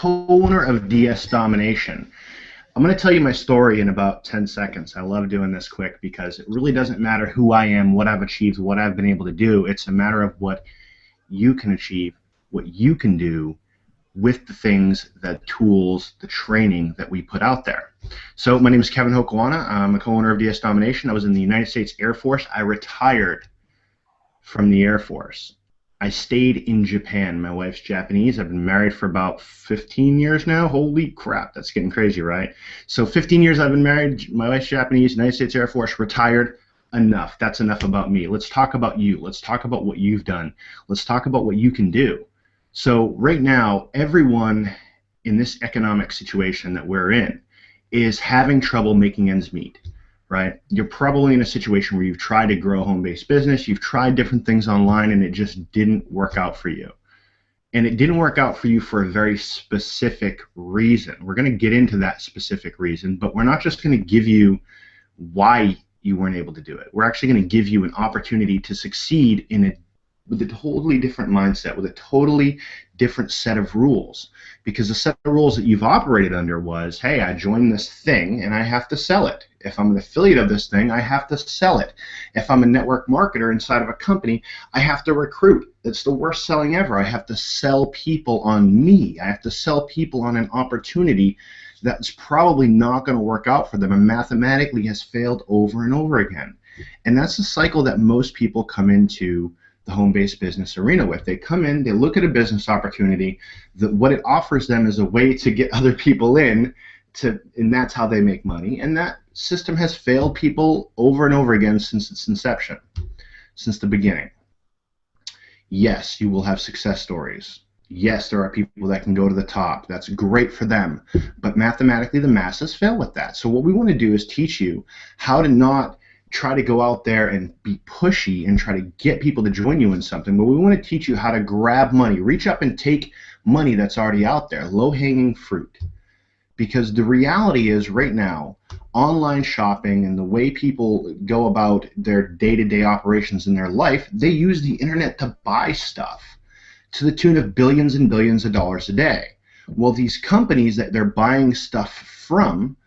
co-owner of Domination. I'm going to tell you my story in about 10 seconds. I love doing this quick because it really doesn't matter who I am, what I've achieved, what I've been able to do. It's a matter of what you can achieve, what you can do with the things, the tools, the training that we put out there. So my name is Kevin Hokawana. I'm a co-owner of Domination. I was in the United States Air Force. I retired from the Air Force. I stayed in Japan. My wife's Japanese. I've been married for about 15 years now. Holy crap, that's getting crazy, right? So 15 years I've been married. My wife's Japanese, United States Air Force, retired. Enough. That's enough about me. Let's talk about you. Let's talk about what you've done. Let's talk about what you can do. So right now, everyone in this economic situation that we're in is having trouble making ends meet. Right? You're probably in a situation where you've tried to grow a home-based business, you've tried different things online, and it just didn't work out for you. And it didn't work out for you for a very specific reason. We're going to get into that specific reason, but we're not just going to give you why you weren't able to do it. We're actually going to give you an opportunity to succeed with a totally different mindset, with a totally different set of rules. Because the set of rules that you've operated under was, hey, I joined this thing and I have to sell it. If I'm an affiliate of this thing, I have to sell it. If I'm a network marketer inside of a company, I have to recruit. It's the worst selling ever. I have to sell people on me. I have to sell people on an opportunity that's probably not going to work out for them and mathematically has failed over and over again. And that's the cycle that most people come into the home-based business arena with. They come in, they look at a business opportunity, what it offers them is a way to get other people in, and that's how they make money. And that system has failed people over and over again since its inception, since the beginning. Yes, you will have success stories. Yes, there are people that can go to the top. That's great for them. But mathematically, the masses fail with that. So what we want to do is teach you how to not try to go out there and be pushy and try to get people to join you in something, but we want to teach you how to grab money, reach up and take money that's already out there, low-hanging fruit. Because the reality is right now, online shopping and the way people go about their day-to-day operations in their life, they use the internet to buy stuff to the tune of billions and billions of dollars a day. Well, these companies that they're buying stuff from,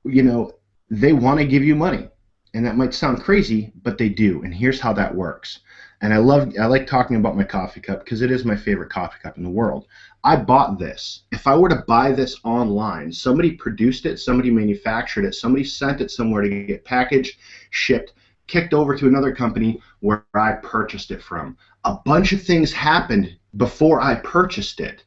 they want to give you money. And that might sound crazy, but they do. And here's how that works. And I like talking about my coffee cup because it is my favorite coffee cup in the world. I bought this. If I were to buy this online, somebody produced it, somebody manufactured it, somebody sent it somewhere to get packaged, shipped, kicked over to another company where I purchased it from. A bunch of things happened before I purchased it.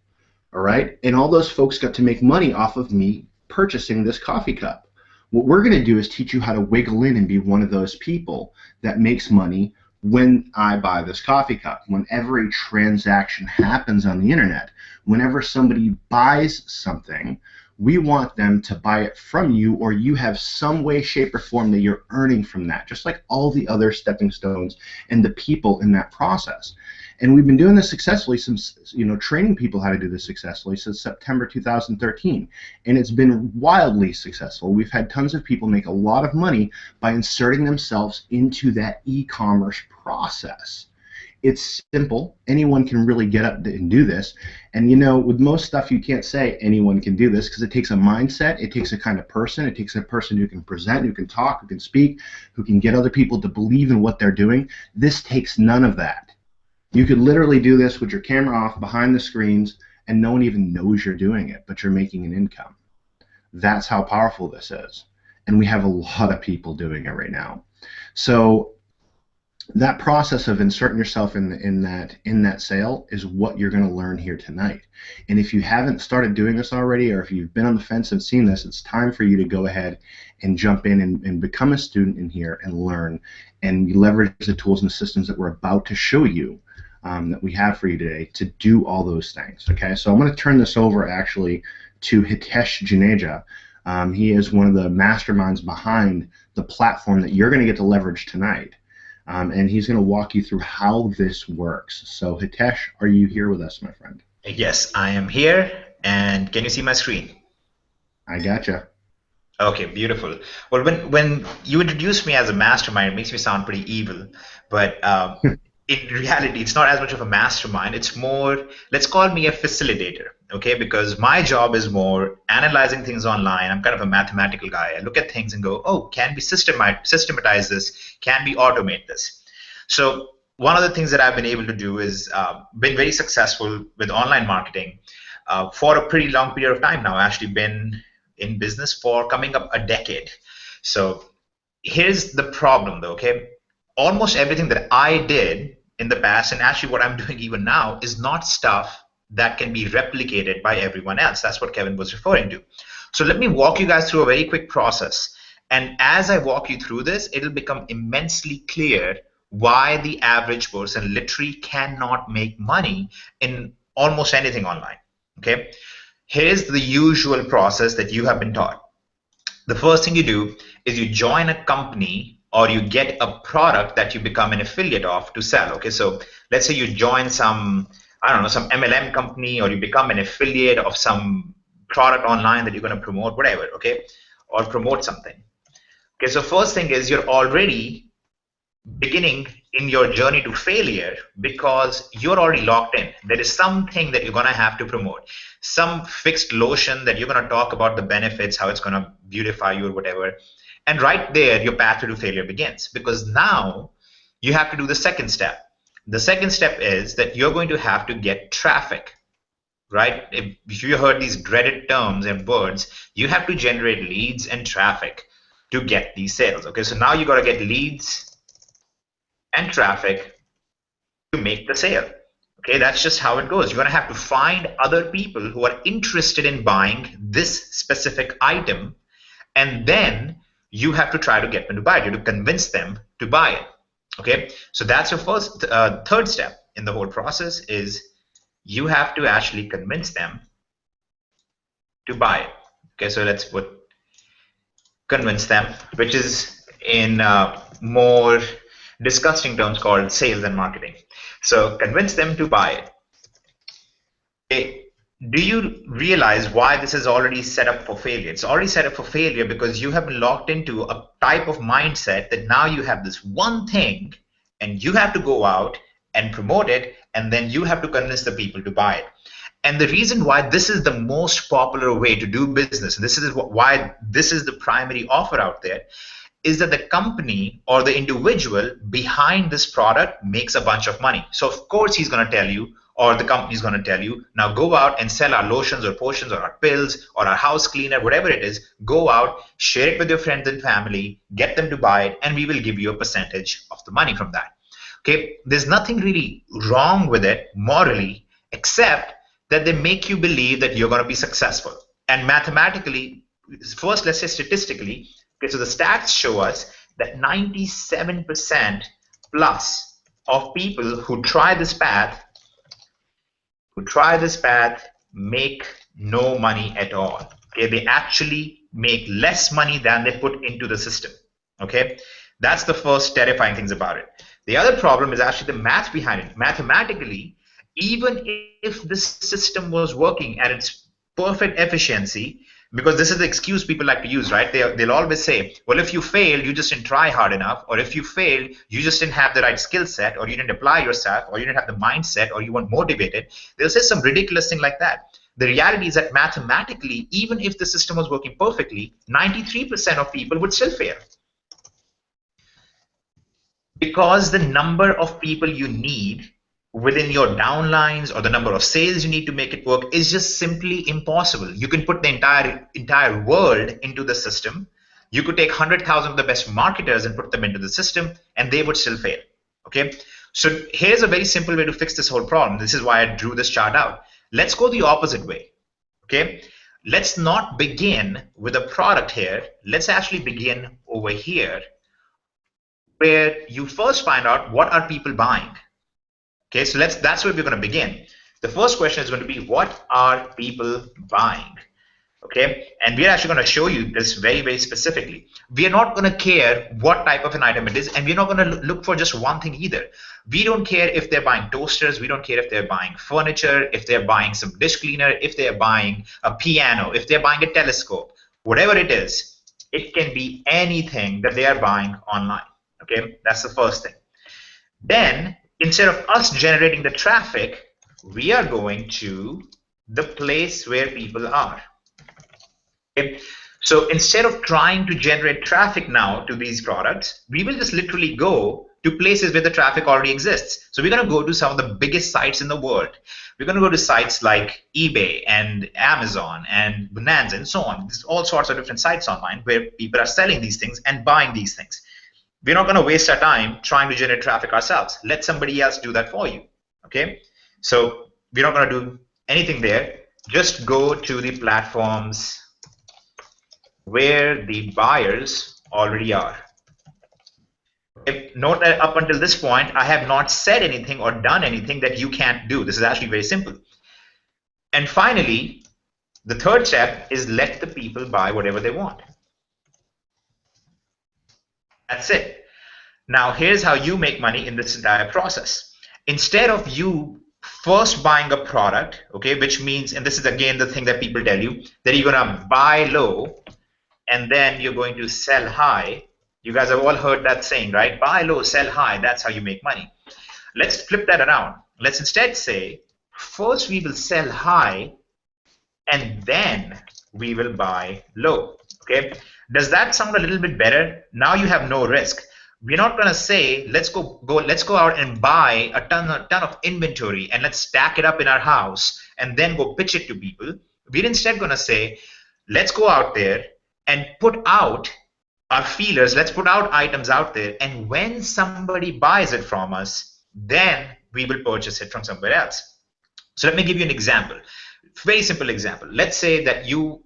All right? And all those folks got to make money off of me purchasing this coffee cup. What we're going to do is teach you how to wiggle in and be one of those people that makes money when I buy this coffee cup. Whenever a transaction happens on the internet, whenever somebody buys something, we want them to buy it from you, or you have some way, shape, or form that you're earning from that, just like all the other stepping stones and the people in that process. And we've been doing this successfully since, training people how to do this successfully since September 2013. And it's been wildly successful. We've had tons of people make a lot of money by inserting themselves into that e-commerce process. It's simple. Anyone can really get up and do this. And with most stuff you can't say anyone can do this because it takes a mindset, it takes a kind of person, it takes a person who can present, who can talk, who can speak, who can get other people to believe in what they're doing. This takes none of that. You could literally do this with your camera off behind the screens and no one even knows you're doing it, but you're making an income. That's how powerful this is. And we have a lot of people doing it right now. So that process of inserting yourself in that sale is what you're going to learn here tonight. And if you haven't started doing this already, or if you've been on the fence and seen this, it's time for you to go ahead and jump in and become a student in here and learn and leverage the tools and systems that we're about to show you. That we have for you today to do all those things. Okay, so I'm going to turn this over actually to Hitesh Juneja. He is one of the masterminds behind the platform that you're going to get to leverage tonight, and he's going to walk you through how this works. So Hitesh, are you here with us, my friend? Yes, I am here, and can you see my screen? I gotcha. Okay, beautiful. Well, when you introduced me as a mastermind, it makes me sound pretty evil, but in reality, it's not as much of a mastermind. It's more, let's call me a facilitator. okay? Because my job is more analyzing things online. I'm kind of a mathematical guy. I look at things and go, oh, can we systematize this? Can we automate this? So one of the things that I've been able to do is been very successful with online marketing for a pretty long period of time now. I've actually been in business for coming up a decade. So here's the problem though, okay? Almost everything that I did in the past, and actually what I'm doing even now, is not stuff that can be replicated by everyone else. That's what Kevin was referring to. So let me walk you guys through a very quick process. And as I walk you through this, it'll become immensely clear why the average person literally cannot make money in almost anything online. Okay? Here's the usual process that you have been taught. The first thing you do is you join a company or you get a product that you become an affiliate of to sell. Okay, so let's say you join some, I don't know, some MLM company, or you become an affiliate of some product online that you're going to promote, whatever, okay, or promote something. Okay, so first thing is you're already beginning in your journey to failure because you're already locked in. There is something that you're going to have to promote, some fixed lotion that you're going to talk about the benefits, how it's going to beautify you or whatever. And right there, your path to failure begins, because now you have to do the second step. The second step is that you're going to have to get traffic, right? If you heard these dreaded terms and words, you have to generate leads and traffic to get these sales. Okay, so now you got to get leads and traffic to make the sale. Okay, that's just how it goes. You're going to have to find other people who are interested in buying this specific item, and then you have to try to get them to buy it. You have to convince them to buy it. Okay, so that's your first, third step in the whole process is you have to actually convince them to buy it. Okay, so let's put convince them, which is in more disgusting terms called sales and marketing. So convince them to buy it. Okay. Do you realize why this is already set up for failure? It's already set up for failure because you have been locked into a type of mindset that now you have this one thing and you have to go out and promote it, and then you have to convince the people to buy it. And the reason why this is the most popular way to do business, and this is why this is the primary offer out there, is that the company or the individual behind this product makes a bunch of money. So of course he's going to tell you, or the company is going to tell you, now go out and sell our lotions or potions or our pills or our house cleaner, whatever it is. Go out, share it with your friends and family, get them to buy it, and we will give you a percentage of the money from that. Okay, there's nothing really wrong with it morally, except that they make you believe that you're going to be successful. And mathematically, first let's say statistically, okay, so the stats show us that 97% plus of people who try this path make no money at all. Okay, they actually make less money than they put into the system. Okay, that's the first terrifying things about it. The other problem is actually the math behind it. Mathematically, even if this system was working at its perfect efficiency, because this is the excuse people like to use, right? They'll always say, well, if you failed, you just didn't try hard enough, or if you failed, you just didn't have the right skill set, or you didn't apply yourself, or you didn't have the mindset, or you weren't motivated. They'll say some ridiculous thing like that. The reality is that mathematically, even if the system was working perfectly, 93% of people would still fail. Because the number of people you need within your downlines or the number of sales you need to make it work is just simply impossible. You can put the entire world into the system. You could take 100,000 of the best marketers and put them into the system, and they would still fail. Okay, so here's a very simple way to fix this whole problem. This is why I drew this chart out. Let's go the opposite way. Okay, let's not begin with a product here. Let's actually begin over here, where you first find out what are people buying. Okay, so that's where we're going to begin. The first question is going to be, what are people buying? Okay, and we're actually going to show you this very, very specifically. We are not going to care what type of an item it is, and we're not going to look for just one thing either. We don't care if they're buying toasters, we don't care if they're buying furniture, if they're buying some dish cleaner, if they're buying a piano, if they're buying a telescope, whatever it is, it can be anything that they are buying online. Okay, that's the first thing. Then, instead of us generating the traffic, we are going to the place where people are. Okay? So instead of trying to generate traffic now to these products, we will just literally go to places where the traffic already exists. So we're going to go to some of the biggest sites in the world. We're going to go to sites like eBay and Amazon and Bonanza and so on. There's all sorts of different sites online where people are selling these things and buying these things. We're not going to waste our time trying to generate traffic ourselves. Let somebody else do that for you. Okay? So we're not going to do anything there. Just go to the platforms where the buyers already are. Note that up until this point, I have not said anything or done anything that you can't do. This is actually very simple. And finally, the third step is let the people buy whatever they want. That's it. Now, here's how you make money in this entire process. Instead of you first buying a product, okay, which means, and this is again the thing that people tell you, that you're going to buy low and then you're going to sell high. You guys have all heard that saying, right? Buy low, sell high. That's how you make money. Let's flip that around. Let's instead say, first we will sell high and then we will buy low. Okay? Does that sound a little bit better? Now you have no risk. We're not going to say, let's go out and buy a ton of inventory and let's stack it up in our house and then go pitch it to people. We're instead going to say, let's go out there and put out our feelers, let's put out items out there, and when somebody buys it from us, then we will purchase it from somewhere else. So let me give you an example. Very simple example. Let's say that you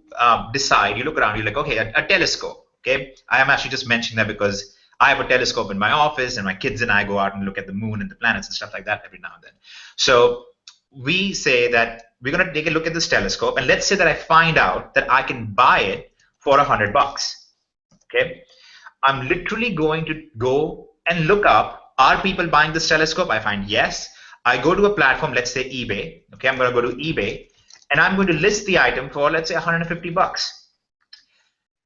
decide, you look around, you're like, okay, a telescope. Okay, I am actually just mentioning that because I have a telescope in my office, and my kids and I go out and look at the moon and the planets and stuff like that every now and then. So we say that we're going to take a look at this telescope, and let's say that I find out that I can buy it for $100. Okay, I'm literally going to go and look up, are people buying this telescope? I find yes. I go to a platform, let's say eBay. Okay, I'm going to go to eBay and I'm going to list the item for, let's say, $150.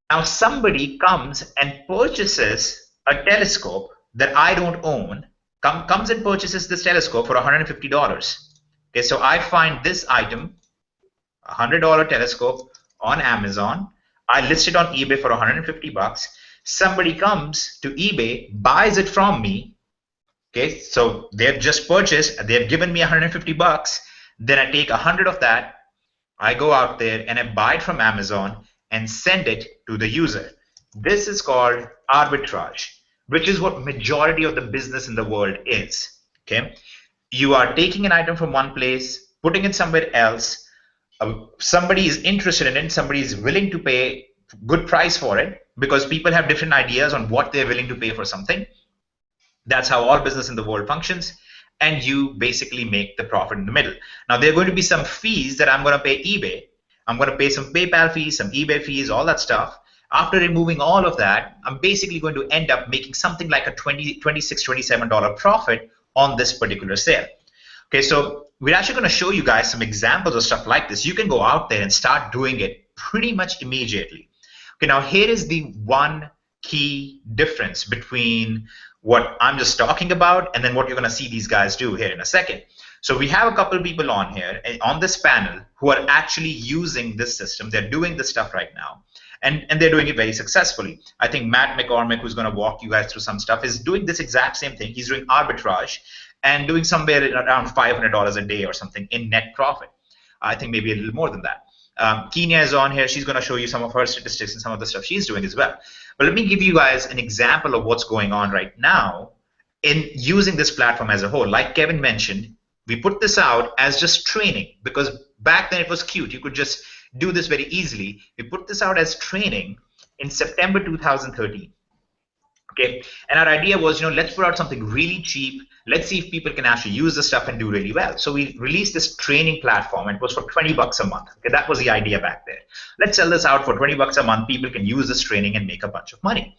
Now somebody comes and purchases a telescope that I don't own, comes and purchases this telescope for $150. Okay, so I find this item, $100 telescope on Amazon. I list it on eBay for $150. Somebody comes to eBay, buys it from me. Okay, so they've just purchased, they've given me $150. Then I take 100 of that, I go out there and I buy it from Amazon and send it to the user. This is called arbitrage, which is what majority of the business in the world is. Okay, you are taking an item from one place, putting it somewhere else. Somebody is interested in it, somebody is willing to pay good price for it because people have different ideas on what they're willing to pay for something. That's how all business in the world functions, and you basically make the profit in the middle. Now there are going to be some fees that I'm going to pay eBay. I'm going to pay some PayPal fees, some eBay fees, all that stuff. After removing all of that, I'm basically going to end up making something like a $26, $27 profit on this particular sale. Okay, so we're actually going to show you guys some examples of stuff like this. You can go out there and start doing it pretty much immediately. Okay, now here is the one key difference between what I'm just talking about and then what you're going to see these guys do here in a second. So we have a couple of people on here, on this panel, who are actually using this system. They're doing this stuff right now. And they're doing it very successfully. I think Matt McCormick, who's going to walk you guys through some stuff, is doing this exact same thing. He's doing arbitrage and doing somewhere around $500 a day or something in net profit. I think maybe a little more than that. Kenya is on here. She's going to show you some of her statistics and some of the stuff she's doing as well. But let me give you guys an example of what's going on right now in using this platform as a whole. Like Kevin mentioned, we put this out as just training because back then it was cute. You could just do this very easily. We put this out as training in September 2013. Okay, and our idea was, let's put out something really cheap. Let's see if people can actually use this stuff and do really well. So we released this training platform, and it was for $20 a month. Okay, that was the idea back there. Let's sell this out for $20 a month. People can use this training and make a bunch of money.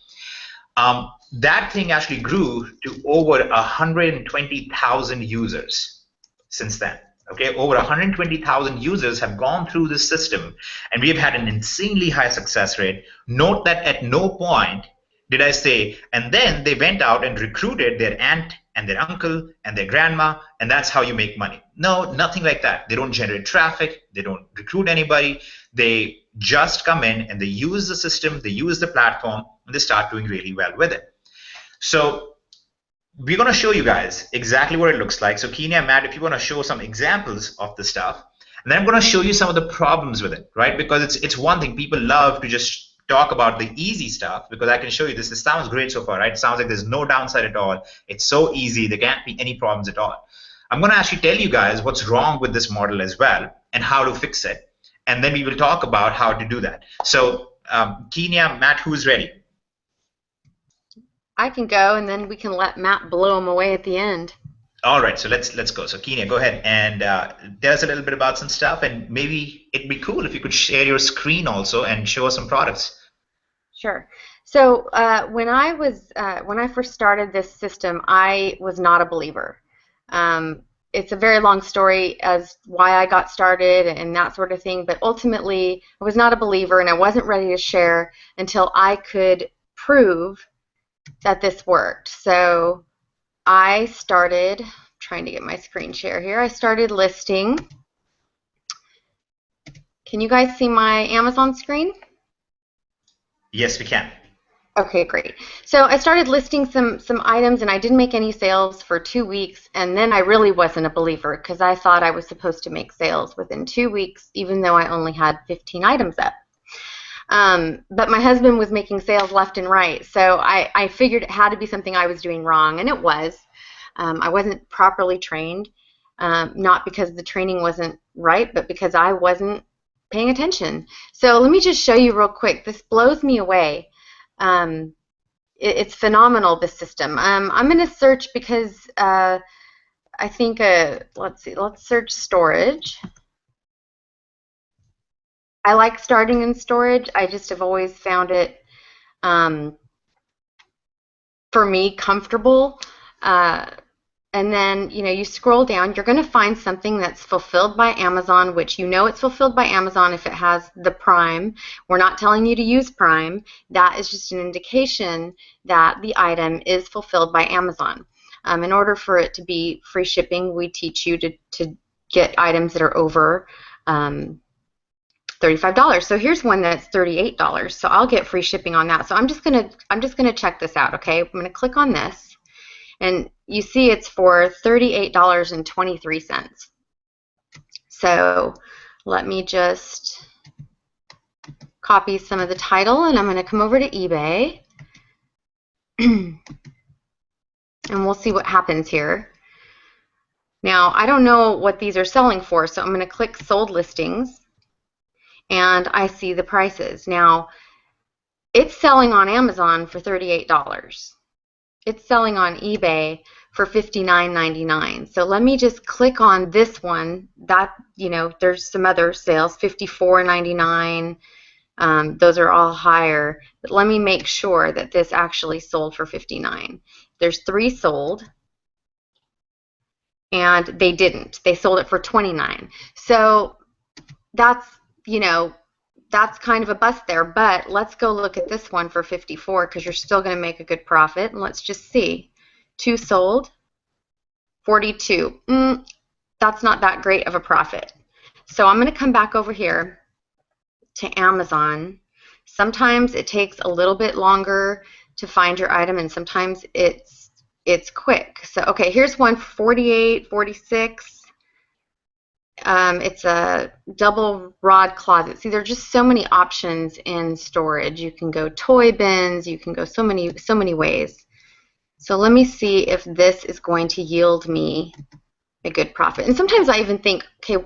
That thing actually grew to over 120,000 users since then. Okay, over 120,000 users have gone through this system, and we have had an insanely high success rate. Note that at no point did I say, and then they went out and recruited their aunt and their uncle and their grandma, and that's how you make money. No, nothing like that. They don't generate traffic. They don't recruit anybody. They just come in and they use the system, they use the platform, and they start doing really well with it. So we're going to show you guys exactly what it looks like. So Kenya and Matt, if you want to show some examples of the stuff, and then I'm going to show you some of the problems with it, right? Because it's one thing, people love to just talk about the easy stuff, because I can show you this. This sounds great so far, right? It sounds like there's no downside at all. It's so easy. There can't be any problems at all. I'm going to actually tell you guys what's wrong with this model as well and how to fix it. And then we will talk about how to do that. So Kenya, Matt, who's ready? I can go, and then we can let Matt blow him away at the end. All right, so let's go. So Kenya, go ahead and tell us a little bit about some stuff, and maybe it'd be cool if you could share your screen also and show us some products. Sure. So when I first started this system, I was not a believer. It's a very long story as why I got started and that sort of thing, but ultimately I was not a believer, and I wasn't ready to share until I could prove that this worked. So I started trying to get my screen share here. I started listing. Can you guys see my Amazon screen? Yes, we can. Okay, great. So I started listing some items, and I didn't make any sales for 2 weeks, and then I really wasn't a believer because I thought I was supposed to make sales within 2 weeks, even though I only had 15 items up. But my husband was making sales left and right, so I figured it had to be something I was doing wrong, and it was. I wasn't properly trained, not because the training wasn't right, but because I wasn't paying attention. So let me just show you real quick. This blows me away. It's phenomenal, this system. I'm going to search because I think, let's see, let's search storage. I like starting in storage. I just have always found it, for me, comfortable. And then, you know, you scroll down, you're going to find something that's fulfilled by Amazon, which you know it's fulfilled by Amazon if it has the Prime. We're not telling you to use Prime. That is just an indication that the item is fulfilled by Amazon. In order for it to be free shipping, we teach you to get items that are over $35. So here's one that's $38. So I'll get free shipping on that. So I'm just gonna check this out. Okay, I'm gonna click on this, and you see it's for $38.23. So let me just copy some of the title, and I'm going to come over to eBay, and we'll see what happens here. Now, I don't know what these are selling for, so I'm going to click Sold Listings, and I see the prices. Now, it's selling on Amazon for $38. It's selling on eBay for $59.99. So let me just click on this one. That, you know, there's some other sales, $54.99. Those are all higher. But let me make sure that this actually sold for $59. There's 3 sold, and they didn't. They sold it for $29. So that's, you know, that's kind of a bust there, but let's go look at this one for $54 because you're still going to make a good profit. And let's just see. 2 sold, $42. That's not that great of a profit. So I'm going to come back over here to Amazon. Sometimes it takes a little bit longer to find your item, and sometimes it's quick. So okay, here's one for $48, $46. It's a double rod closet. See, there are just so many options in storage. You can go toy bins. You can go so many ways. So let me see if this is going to yield me a good profit. And sometimes I even think, okay,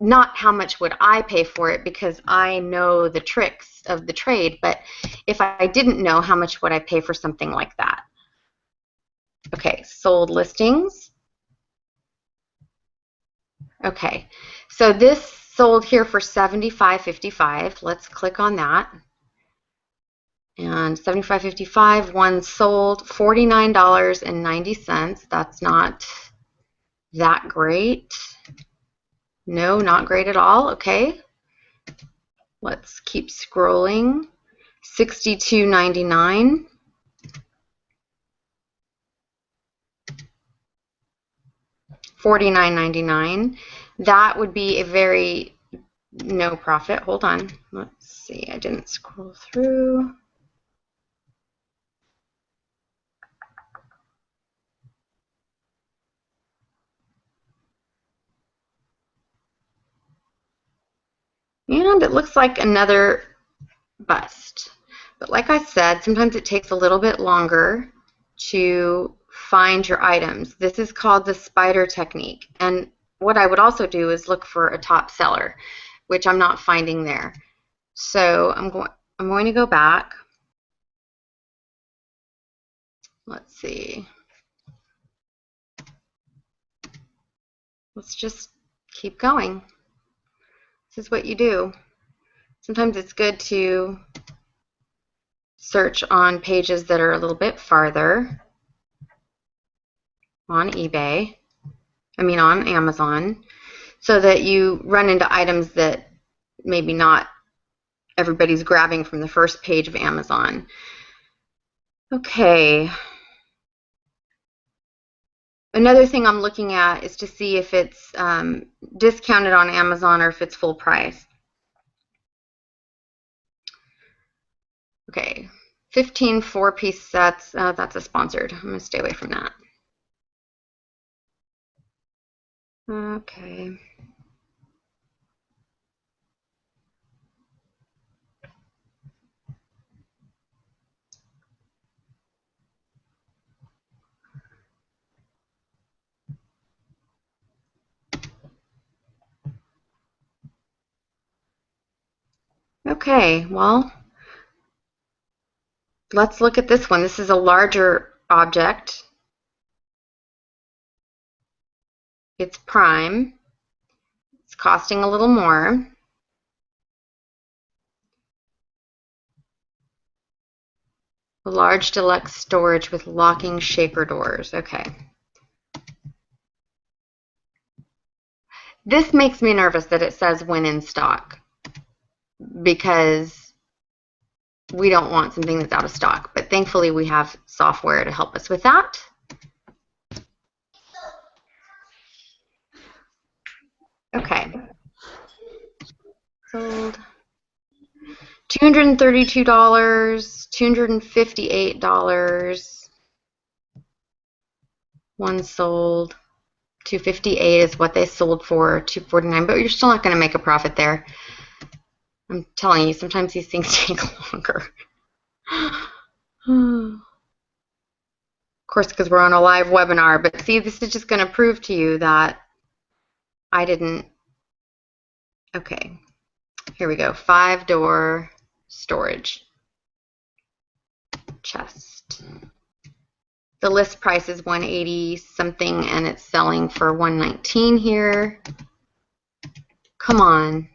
not how much would I pay for it because I know the tricks of the trade, but if I didn't know, how much would I pay for something like that? Okay, sold listings. Okay, so this sold here for $75.55. Let's click on that. And $75.55, one sold $49.90. That's not that great. No, not great at all. Okay, let's keep scrolling. $62.99. $49.99. That would be a very no profit. Hold on. Let's see. I didn't scroll through. And it looks like another bust. But like I said, sometimes it takes a little bit longer to find your items. This is called the spider technique. And what I would also do is look for a top seller, which I'm not finding there. So I'm going to go back. Let's see. Let's just keep going. This is what you do. Sometimes it's good to search on pages that are a little bit farther on eBay, on Amazon, so that you run into items that maybe not everybody's grabbing from the first page of Amazon. Okay. Another thing I'm looking at is to see if it's discounted on Amazon or if it's full price. Okay, 15 4-piece sets. That's a sponsored. I'm going to stay away from that. Okay. Okay, well, let's look at this one. This is a larger object. It's prime. It's costing a little more. A large deluxe storage with locking shaker doors. Okay. This makes me nervous that it says when in stock, because we don't want something that's out of stock. But thankfully we have software to help us with that. Okay. Sold. $232, $258. One sold. $258 is what they sold for. $249, but you're still not going to make a profit there. I'm telling you, sometimes these things take longer. Of course, because we're on a live webinar, but see, this is just going to prove to you that I didn't. Okay, here we go. 5-door storage chest. The list price is $180 something, and it's selling for $119 here. Come on.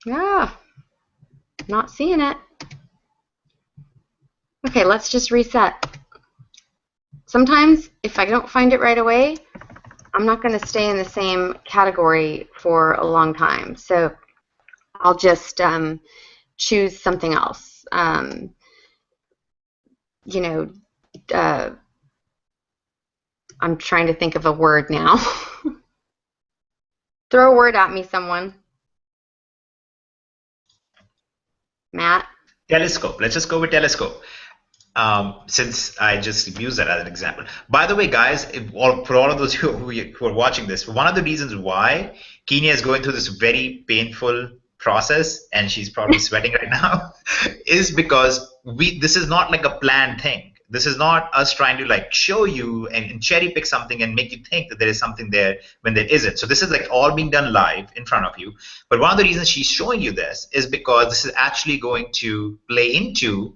Yeah, not seeing it. Okay, let's just reset. Sometimes, if I don't find it right away, I'm not going to stay in the same category for a long time. So I'll just choose something else. You know, I'm trying to think of a word now. Throw a word at me, someone. Matt? Telescope. Let's just go with telescope. Since I just used that as an example. By the way, guys, for all of those who are watching this, one of the reasons why Kenya is going through this very painful process, and she's probably sweating right now, is because this is not like a planned thing. This is not us trying to like show you and cherry pick something and make you think that there is something there when there isn't. So this is like all being done live in front of you. But one of the reasons she's showing you this is because this is actually going to play into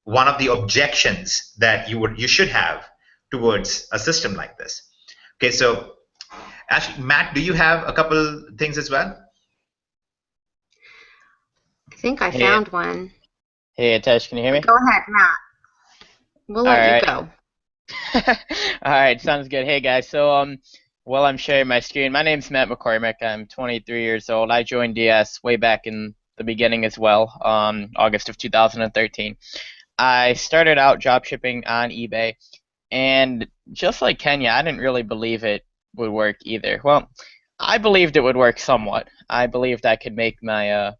one of the objections that you should have towards a system like this. Okay, so actually, Matt, do you have a couple things as well? I think I found one. Hey, Atesh, can you hear me? Go ahead, Matt. We'll let you go. All right, sounds good. Hey, guys. So, while I'm sharing my screen, my name's Matt McCormick. I'm 23 years old. I joined DS way back in the beginning as well, August of 2013. I started out drop shipping on eBay, and just like Kenya, I didn't really believe it would work either. Well, I believed it would work somewhat. I believed I could make my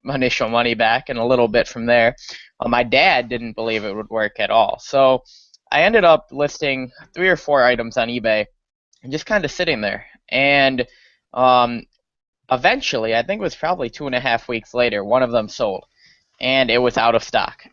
initial money back and a little bit from there. My dad didn't believe it would work at all. So I ended up listing 3 or 4 items on eBay and just kind of sitting there. And um, eventually, I think it was probably 2.5 weeks later, one of them sold, and it was out of stock.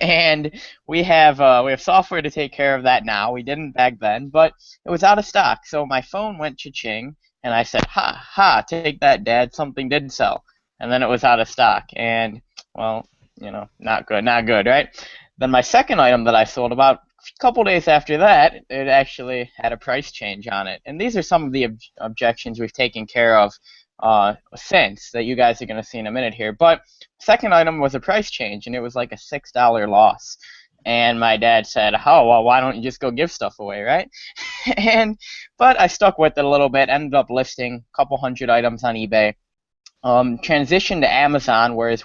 And we have software to take care of that now. We didn't back then, but it was out of stock. So my phone went cha-ching, and I said, "Ha ha! Take that, Dad! Something did sell." And then it was out of stock, and well, not good, not good, right? Then my second item that I sold about a couple days after that, it actually had a price change on it. And these are some of the objections we've taken care of since that you guys are going to see in a minute here. But second item was a price change, and it was like a $6 loss. And my dad said, "Oh, well, why don't you just go give stuff away, right?" But I stuck with it a little bit, ended up listing a couple hundred items on eBay. Transitioned to Amazon, where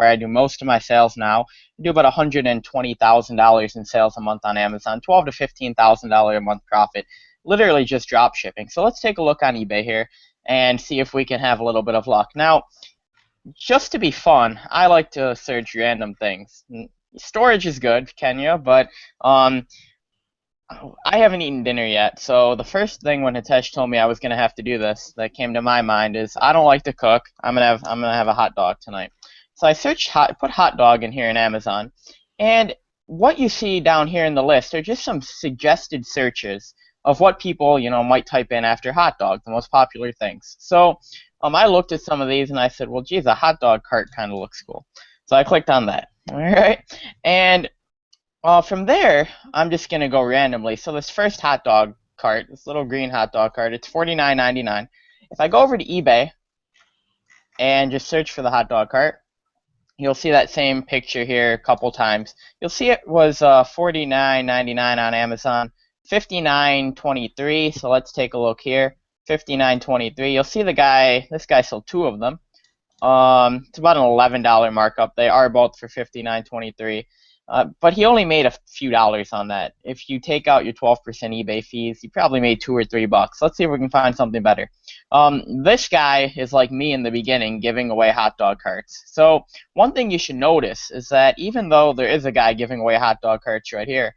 I do most of my sales now. I do about $120,000 in sales a month on Amazon, $12,000 to $15,000 a month profit, literally just drop shipping. So let's take a look on eBay here and see if we can have a little bit of luck. Now, just to be fun, I like to search random things. Storage is good, Kenya, but I haven't eaten dinner yet, so the first thing when Hitesh told me I was gonna have to do this that came to my mind is I don't like to cook. I'm gonna have a hot dog tonight. So I put hot dog in here in Amazon, and what you see down here in the list are just some suggested searches of what people might type in after hot dog, the most popular things. So I looked at some of these and I said, well, geez, a hot dog cart kind of looks cool. So I clicked on that. All right, and from there, I'm just gonna go randomly. So this first hot dog cart, this little green hot dog cart, it's $49.99. If I go over to eBay and just search for the hot dog cart, you'll see that same picture here a couple times. You'll see it was $49.99 on Amazon, $59.23. So let's take a look here. $59.23. You'll see this guy sold 2 of them. It's about an $11 markup. They are both for $59.23. But he only made a few dollars on that. If you take out your 12% eBay fees, he probably made $2 or $3. Let's see if we can find something better. This guy is like me in the beginning, giving away hot dog carts. So one thing you should notice is that even though there is a guy giving away hot dog carts right here,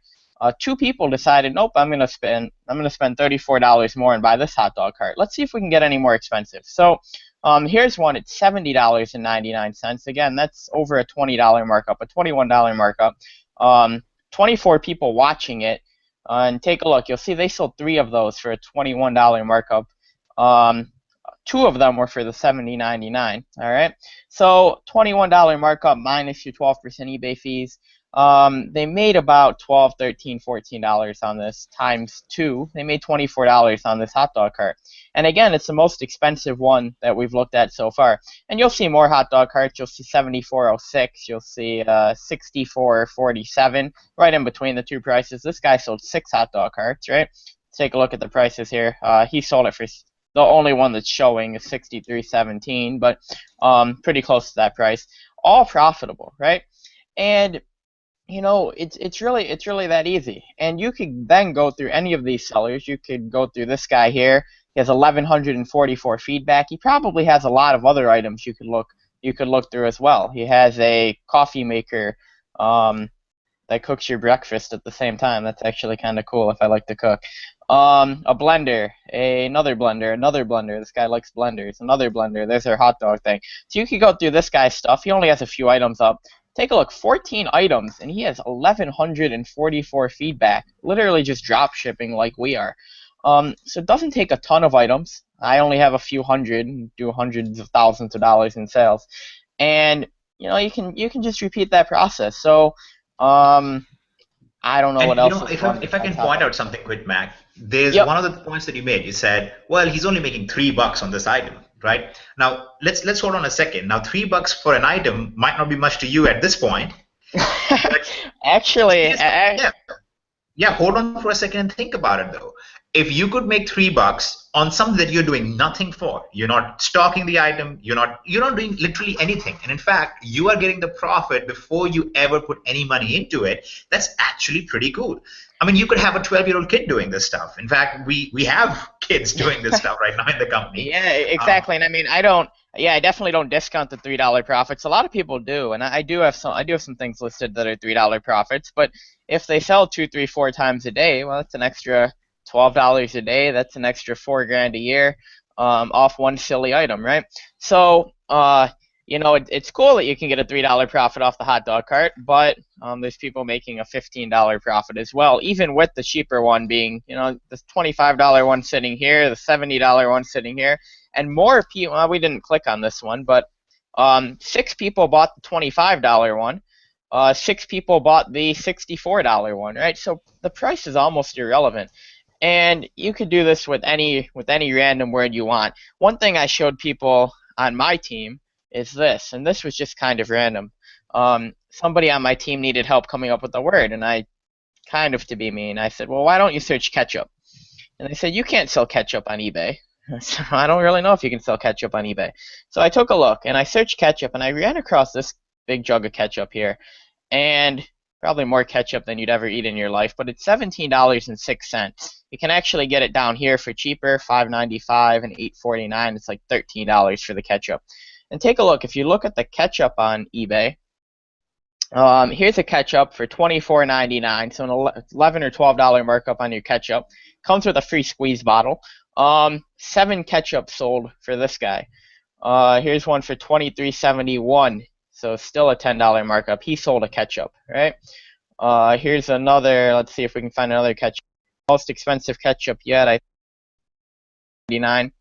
2 people decided, nope, I'm gonna spend $34 more and buy this hot dog cart. Let's see if we can get any more expensive. So here's one. It's $70.99. Again, that's over a $20 markup, a $21 markup. 24 people watching it. And take a look. You'll see they sold 3 of those for a $21 markup. 2 of them were for the $70.99. All right. So $21 markup minus your 12% eBay fees. They made about $12, $13, $14 on this times 2. They made $24 on this hot dog cart. And again, it's the most expensive one that we've looked at so far. And you'll see more hot dog carts. You'll see $74.06. You'll see $64.47. Right in between the 2 prices. This guy sold 6 hot dog carts, right? Let's take a look at the prices here. He sold it for the only one that's showing is $63.17, but pretty close to that price. All profitable, right? And it's really that easy. And you could then go through any of these sellers. You could go through this guy here. He has 1,144 feedback. He probably has a lot of other items you could look through as well. He has a coffee maker that cooks your breakfast at the same time. That's actually kind of cool if I like to cook. A blender, another blender. This guy likes blenders. Another blender. There's our hot dog thing. So you could go through this guy's stuff. He only has a few items up. Take a look, 14 items, and he has 1,144 feedback, literally just drop shipping like we are. So it doesn't take a ton of items. I only have a few hundred, do hundreds of thousands of dollars in sales, and you can just repeat that process. So I don't know what else. If I can point out something quick, Mac, there's Yep. one of the points that you made. You said, well, he's only making $3 on this item, right? Now let's hold on a second. Now $3 for an item might not be much to you at this point. Actually, Yeah. Yeah, hold on for a second and think about it though. If you could make $3 on something that you're doing nothing for, you're not stocking the item, you're not doing literally anything, and in fact, you are getting the profit before you ever put any money into it. That's actually pretty cool. I mean, you could have a 12-year-old kid doing this stuff. In fact, we have kids doing this stuff right now in the company. Yeah, Um, exactly. And I mean, I don't. Yeah, I definitely don't discount the $3 profits. A lot of people do, and I do have some. I do have some things listed that are $3 profits. But if they sell two, three, four times a day, well, that's an extra $12 a day. That's an extra 4 grand a year, off one silly item, right? So, it's cool that you can get a $3 profit off the hot dog cart, but there's people making a $15 profit as well, even with the cheaper one being, the $25 one sitting here, the $70 one sitting here, and more people. Well, we didn't click on this one, but 6 people bought the $25 one. 6 people bought the $64 one, right? So the price is almost irrelevant. And you could do this with any random word you want. One thing I showed people on my team is this, and this was just kind of random. Somebody on my team needed help coming up with a word, and I, kind of to be mean, I said, well, why don't you search ketchup? And they said, you can't sell ketchup on eBay. So I don't really know if you can sell ketchup on eBay. So I took a look, and I searched ketchup, and I ran across this big jug of ketchup here, and probably more ketchup than you'd ever eat in your life, but it's $17.06. You can actually get it down here for cheaper, $5.95 and $8.49. It's like $13 for the ketchup. And take a look. If you look at the ketchup on eBay, here's a ketchup for $24.99, so an $11 or $12 markup on your ketchup. Comes with a free squeeze bottle. 7 ketchup sold for this guy. Here's one for $23.71, so still a $10 markup. He sold a ketchup, right? Here's another. Let's see if we can find another ketchup. Most expensive ketchup yet, I think, $99,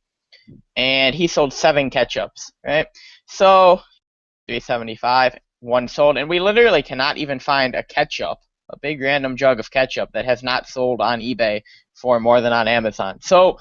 and he sold 7 ketchups, right? So $3.75, one sold, and we literally cannot even find a ketchup, a big random jug of ketchup that has not sold on eBay for more than on Amazon. So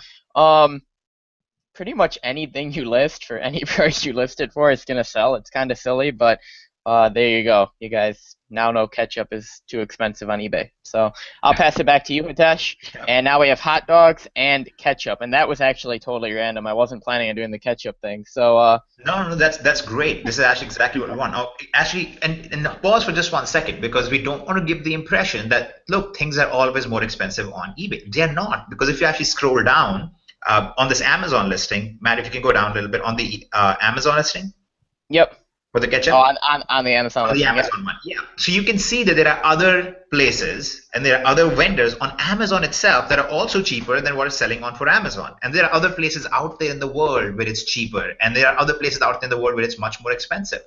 pretty much anything you list for any price you list it for is gonna sell. It's kind of silly, but there you go. You guys now know ketchup is too expensive on eBay. So I'll pass it back to you, Hitesh. And now we have hot dogs and ketchup, and that was actually totally random. I wasn't planning on doing the ketchup thing. So No, that's great. This is actually exactly what we want. Oh, actually, and pause for just 1 second, because we don't want to give the impression that, look, things are always more expensive on eBay. They're not, because if you actually scroll down on this Amazon listing, Matt, if you can go down a little bit on the Amazon listing. Yep. For the ketchup? Oh, on the Amazon. On the Amazon one, yeah. So you can see that there are other places and there are other vendors on Amazon itself that are also cheaper than what is selling on for Amazon. And there are other places out there in the world where it's cheaper, and there are other places out there in the world where it's much more expensive.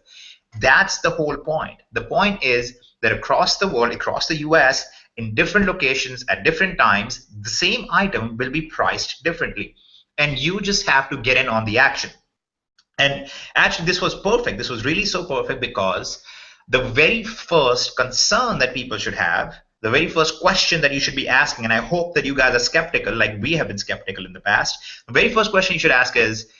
That's the whole point. The point is that across the world, across the US, in different locations at different times, the same item will be priced differently. And you just have to get in on the action. And actually, this was perfect. This was really so perfect, because the very first concern that people should have, the very first question that you should be asking, and I hope that you guys are skeptical like we have been skeptical in the past, the very first question you should ask is,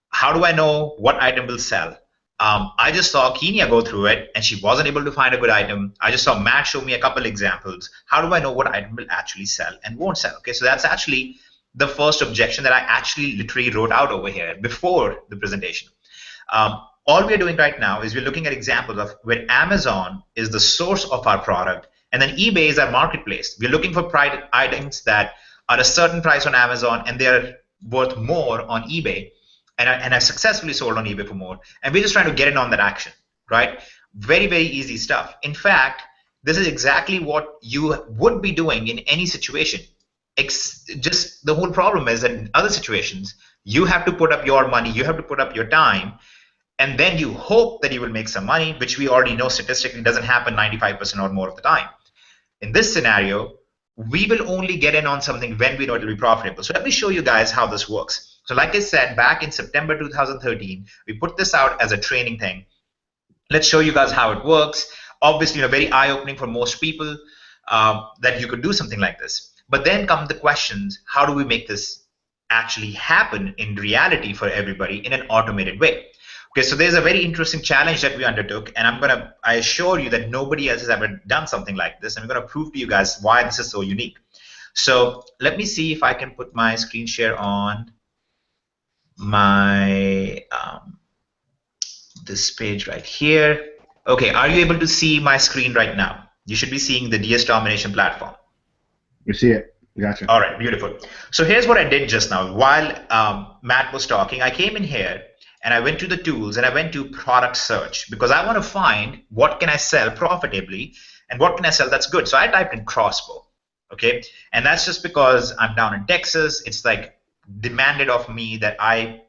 how do I know what item will sell? I just saw Kenya go through it, and she wasn't able to find a good item. I just saw Matt show me a couple examples. How do I know what item will actually sell and won't sell? Okay, so that's actually the first objection that I actually literally wrote out over here before the presentation. All we're doing right now is we're looking at examples of where Amazon is the source of our product, and then eBay is our marketplace. We're looking for items that are a certain price on Amazon and they're worth more on eBay, and I've successfully sold on eBay for more, and we're just trying to get in on that action, right? Very, very easy stuff. In fact, this is exactly what you would be doing in any situation. Just the whole problem is that in other situations, you have to put up your money, you have to put up your time, and then you hope that you will make some money, which we already know statistically doesn't happen 95% or more of the time. In this scenario, we will only get in on something when we know it will be profitable. So let me show you guys how this works. So like I said, back in September 2013, we put this out as a training thing. Let's show you guys how it works. Obviously, very eye-opening for most people that you could do something like this. But then come the questions, how do we make this actually happen in reality for everybody in an automated way? Okay, so there's a very interesting challenge that we undertook, and I assure you that nobody else has ever done something like this, and we're gonna prove to you guys why this is so unique. So let me see if I can put my screen share on my this page right here. Okay, are you able to see my screen right now? You should be seeing the DS Domination platform. You see it. Gotcha. All right, beautiful. So here's what I did just now. While Matt was talking, I came in here and I went to the tools and I went to product search because I want to find what can I sell profitably and what can I sell that's good. So I typed in crossbow, okay? And that's just because I'm down in Texas. It's like demanded of me that I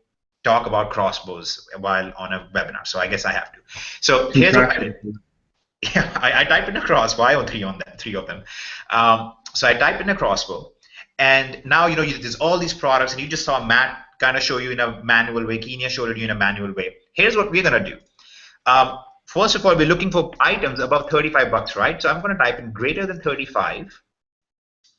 talk about crossbows while on a webinar. So I guess I have to. So here's what I did. Yeah, I typed in a crossbow. I own three of them. So I typed in a crossbow, and now you know there's all these products, and you just saw Matt kind of show you in a manual way. Kenya showed you in a manual way. Here's what we're gonna do. First of all, we're looking for items above 35 bucks, right? So I'm gonna type in greater than 35.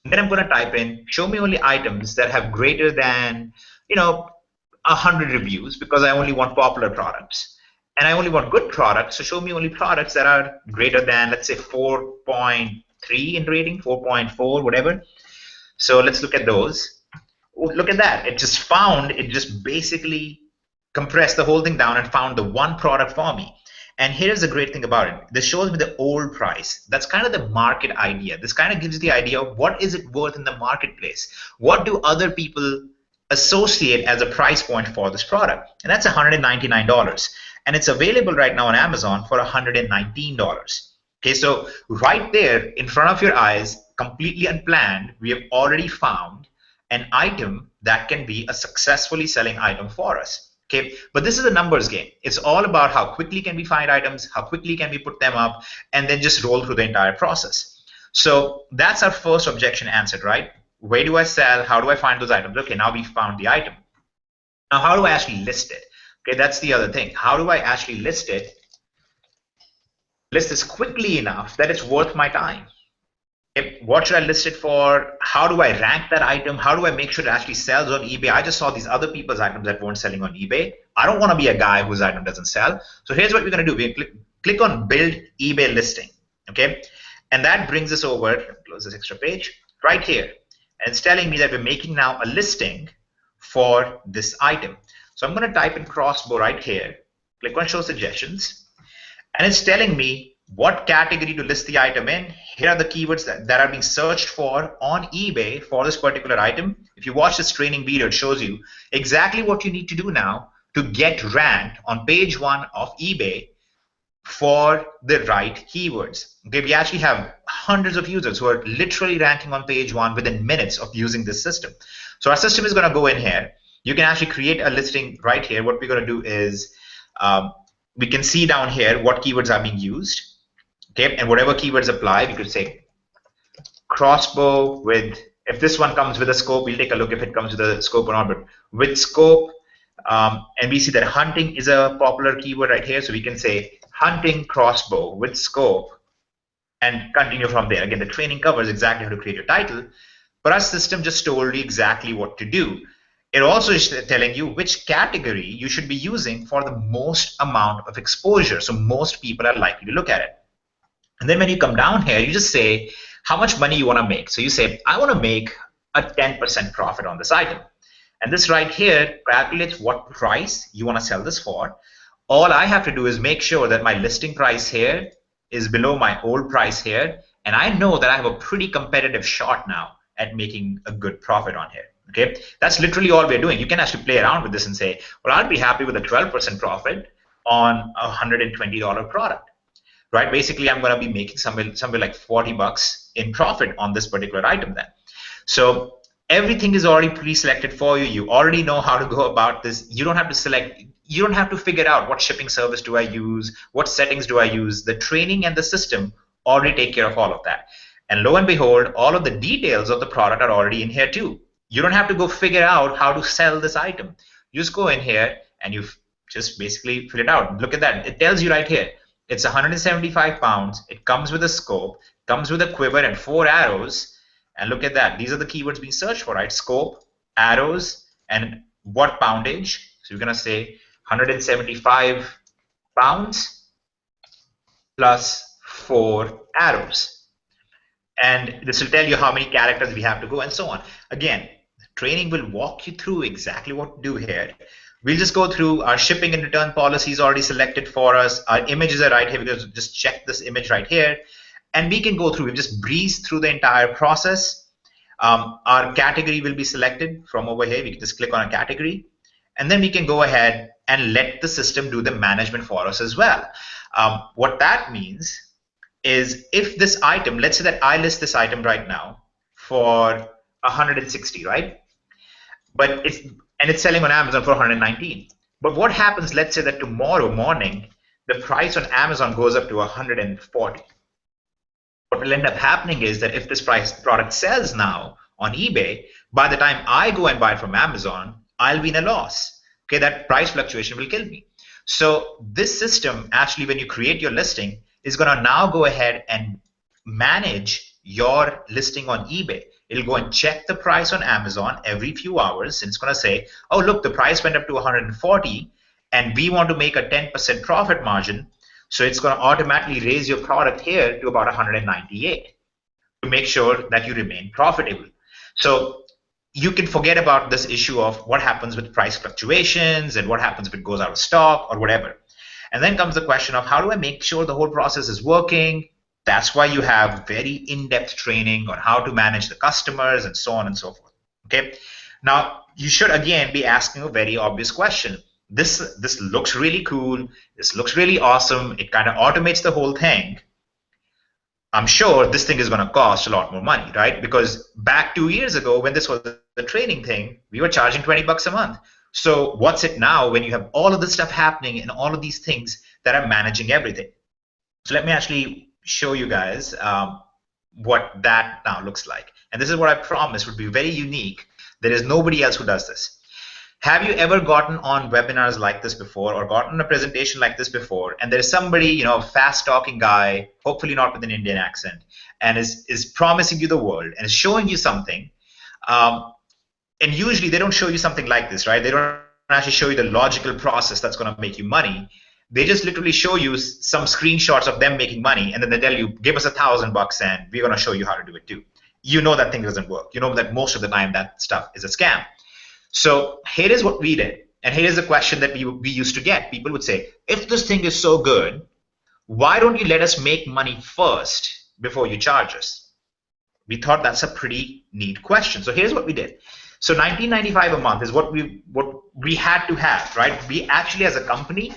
And then I'm gonna type in show me only items that have greater than 100 reviews because I only want popular products. And I only want good products, so show me only products that are greater than, let's say, 4.3 in rating, 4.4, whatever. So let's look at those. Oh, look at that. It just basically compressed the whole thing down and found the one product for me. And here's the great thing about it. This shows me the old price. That's kind of the market idea. This kind of gives you the idea of what is it worth in the marketplace. What do other people associate as a price point for this product? And that's $199. And it's available right now on Amazon for $119. Okay, so right there in front of your eyes, completely unplanned, we have already found an item that can be a successfully selling item for us. Okay, but this is a numbers game. It's all about how quickly can we find items, how quickly can we put them up, and then just roll through the entire process. So that's our first objection answered, right? Where do I sell? How do I find those items? Okay, now we found the item. Now, how do I actually list it? Okay, that's the other thing. How do I actually list it? List this quickly enough that it's worth my time. Okay, what should I list it for? How do I rank that item? How do I make sure it actually sells on eBay? I just saw these other people's items that weren't selling on eBay. I don't want to be a guy whose item doesn't sell. So here's what we're going to do. We click on Build eBay Listing. Okay, and that brings us over, close this extra page, right here. And it's telling me that we're making now a listing for this item. So I'm going to type in crossbow right here, click on Show Suggestions, and it's telling me what category to list the item in. Here are the keywords that are being searched for on eBay for this particular item. If you watch this training video, it shows you exactly what you need to do now to get ranked on page 1 of eBay for the right keywords. Okay, we actually have hundreds of users who are literally ranking on page 1 within minutes of using this system. So our system is going to go in here. You can actually create a listing right here. What we're going to do is we can see down here what keywords are being used. Okay, and whatever keywords apply, we could say crossbow with, if this one comes with a scope, we'll take a look if it comes with a scope or not, but with scope, and we see that hunting is a popular keyword right here, so we can say hunting crossbow with scope and continue from there. Again, the training covers exactly how to create your title, but our system just told you exactly what to do. It also is telling you which category you should be using for the most amount of exposure, so most people are likely to look at it. And then when you come down here, you just say how much money you want to make. So you say, I want to make a 10% profit on this item. And this right here calculates what price you want to sell this for. All I have to do is make sure that my listing price here is below my old price here. And I know that I have a pretty competitive shot now at making a good profit on here. Okay, that's literally all we're doing. You can actually play around with this and say, well, I'd be happy with a 12% profit on a $120 product. Right, basically I'm going to be making somewhere like 40 bucks in profit on this particular item then. So everything is already pre-selected for you. You already know how to go about this. You don't have to select, you don't have to figure out what shipping service do I use, what settings do I use. The training and the system already take care of all of that. And lo and behold, all of the details of the product are already in here too. You don't have to go figure out how to sell this item. You just go in here and you just basically fill it out. Look at that. It tells you right here. It's 175 pounds. It comes with a scope, comes with a quiver and 4 arrows. And look at that. These are the keywords being searched for, right? Scope, arrows, and what poundage. So you're going to say 175 pounds plus 4 arrows. And this will tell you how many characters we have to go and so on. Again, training will walk you through exactly what to do here. We'll just go through our shipping and return policies already selected for us. Our images are right here because just check this image right here. And we can go through, we've just breezed through the entire process. Our category will be selected from over here. We can just click on a category. And then we can go ahead and let the system do the management for us as well. What that means is if this item, let's say that I list this item right now for 160, right? But it's selling on Amazon for 119. But what happens, let's say that tomorrow morning, the price on Amazon goes up to 140. What will end up happening is that if this product sells now on eBay, by the time I go and buy it from Amazon, I'll be in a loss. Okay, that price fluctuation will kill me. So this system, actually, when you create your listing, is going to now go ahead and manage your listing on eBay. It'll go and check the price on Amazon every few hours, and it's going to say, oh, look, the price went up to 140, and we want to make a 10% profit margin. So it's going to automatically raise your product here to about 198 to make sure that you remain profitable. So you can forget about this issue of what happens with price fluctuations and what happens if it goes out of stock or whatever. And then comes the question of how do I make sure the whole process is working? That's why you have very in-depth training on how to manage the customers and so on and so forth. Okay. Now, you should again be asking a very obvious question. This looks really cool. This looks really awesome. It kind of automates the whole thing. I'm sure this thing is going to cost a lot more money, right? Because back 2 years ago, when this was the training thing, we were charging 20 bucks a month. So what's it now when you have all of this stuff happening and all of these things that are managing everything? So let me actually show you guys what that now looks like. And this is what I promised would be very unique. There is nobody else who does this. Have you ever gotten on webinars like this before or gotten a presentation like this before, and there's somebody, you know, a fast-talking guy, hopefully not with an Indian accent, and is promising you the world and is showing you something, and usually they don't show you something like this, right? They don't actually show you the logical process that's going to make you money. They just literally show you some screenshots of them making money, and then they tell you, give us $1,000 and we're going to show you how to do it too. You know that thing doesn't work. You know that most of the time that stuff is a scam. So here is what we did, and here is a question that we used to get. People would say, if this thing is so good, why don't you let us make money first before you charge us? We thought that's a pretty neat question. So here's what we did. So $19.95 a month is what we had to have, right? We actually, as a company,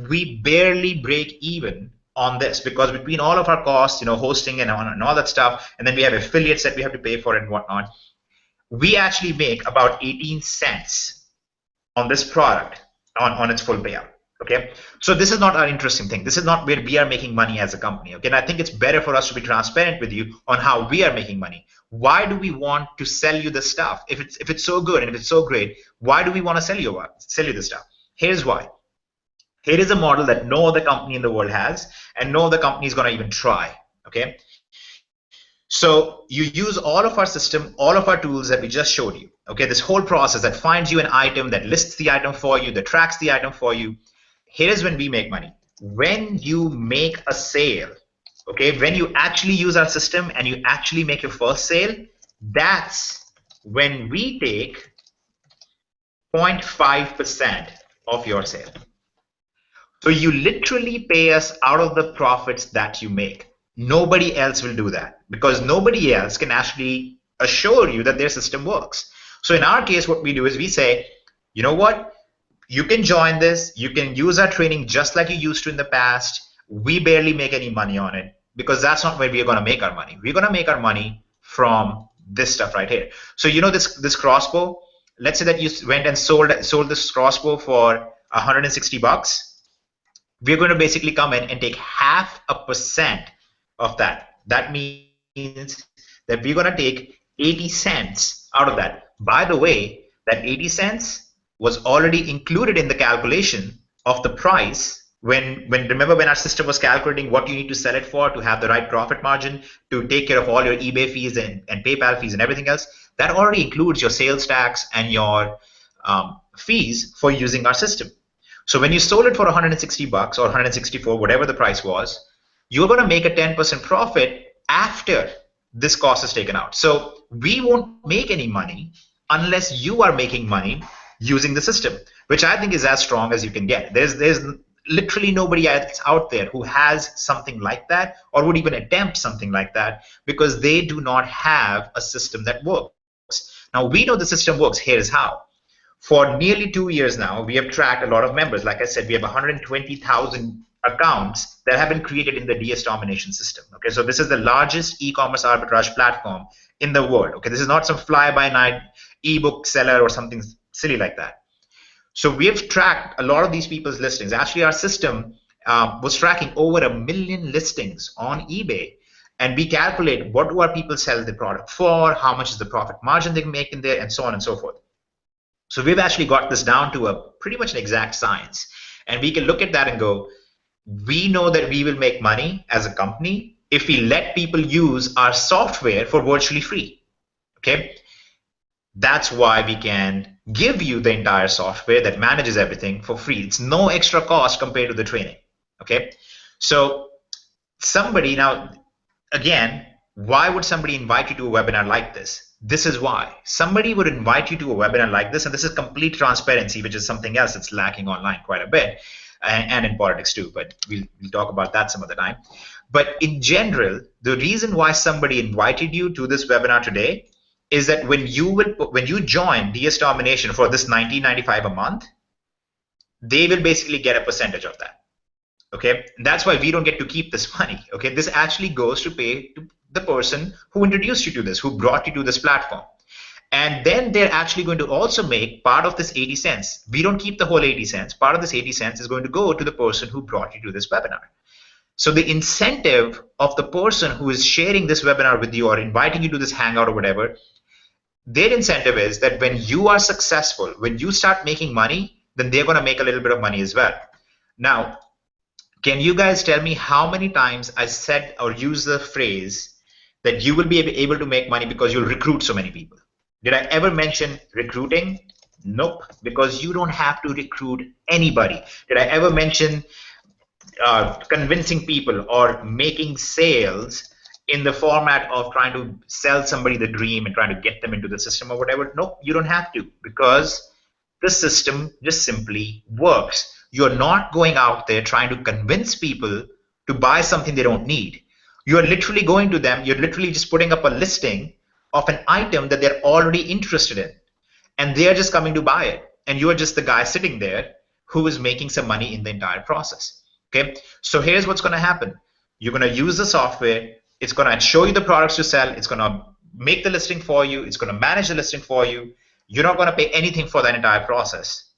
we barely break even on this because between all of our costs, you know, hosting and all that stuff, and then we have affiliates that we have to pay for and whatnot, we actually make about 18 cents on this product on its full payout. Okay, so this is not our interesting thing. This is not where we are making money as a company. Okay, and I think it's better for us to be transparent with you on how we are making money. Why do we want to sell you this stuff? If it's so good and if it's so great, why do we want to sell you this stuff? Here's why. Here is a model that no other company in the world has, and no other company is going to even try. Okay. So you use all of our system, all of our tools that we just showed you. Okay, this whole process that finds you an item, that lists the item for you, that tracks the item for you. Here's when we make money. When you make a sale, okay, when you actually use our system and you actually make your first sale, that's when we take 0.5% of your sale. So you literally pay us out of the profits that you make. Nobody else will do that because nobody else can actually assure you that their system works. So in our case, what we do is we say, you know what? You can join this. You can use our training just like you used to in the past. We barely make any money on it because that's not where we are going to make our money. We're going to make our money from this stuff right here. So you know this crossbow? Let's say that you went and sold this crossbow for 160 bucks. We're going to basically come in and take 0.5% of that. That means that we're going to take 80 cents out of that. By the way, that 80 cents was already included in the calculation of the price remember when our system was calculating what you need to sell it for to have the right profit margin to take care of all your eBay fees and PayPal fees and everything else. That already includes your sales tax and your fees for using our system. So when you sold it for 160 bucks or 164, whatever the price was, you're going to make a 10% profit after this cost is taken out. So we won't make any money unless you are making money using the system, which I think is as strong as you can get. There's literally nobody else out there who has something like that or would even attempt something like that, because they do not have a system that works. Now, we know the system works. Here's how. For nearly 2 years now, we have tracked a lot of members. Like I said, we have 120,000 accounts that have been created in the DS Domination system. Okay, so this is the largest e-commerce arbitrage platform in the world. Okay, this is not some fly-by-night ebook seller or something silly like that. So we have tracked a lot of these people's listings. Actually, our system was tracking over 1 million listings on eBay, and we calculate what do our people sell the product for, how much is the profit margin they make in there, and so on and so forth. So we've actually got this down to a pretty much an exact science, and we can look at that and go, we know that we will make money as a company if we let people use our software for virtually free. Okay, that's why we can give you the entire software that manages everything for free. It's no extra cost compared to the training. Okay, so somebody, now again, why would somebody invite you to a webinar like this? This is why. Somebody would invite you to a webinar like this, and this is complete transparency, which is something else that's lacking online quite a bit, and in politics too, but we'll talk about that some other time. But in general, the reason why somebody invited you to this webinar today is that when you join DS Domination for this $19.95 a month, they will basically get a percentage of that. Okay, and that's why we don't get to keep this money. Okay, this actually goes to pay to the person who introduced you to this, who brought you to this platform. And then they're actually going to also make part of this 80 cents. We don't keep the whole 80 cents. Part of this 80 cents is going to go to the person who brought you to this webinar. So the incentive of the person who is sharing this webinar with you or inviting you to this hangout or whatever, their incentive is that when you are successful, when you start making money, then they're going to make a little bit of money as well. Now, can you guys tell me how many times I said or used the phrase that you will be able to make money because you'll recruit so many people? Did I ever mention recruiting? Nope, because you don't have to recruit anybody. Did I ever mention convincing people or making sales in the format of trying to sell somebody the dream and trying to get them into the system or whatever? Nope, you don't have to, because the system just simply works. You're not going out there trying to convince people to buy something they don't need. You're literally going to them, you're literally just putting up a listing of an item that they're already interested in, and they're just coming to buy it, and you're just the guy sitting there who is making some money in the entire process. Okay, so here's what's going to happen. You're going to use the software, it's going to show you the products to sell, it's going to make the listing for you, it's going to manage the listing for you. You're not going to pay anything for that entire process,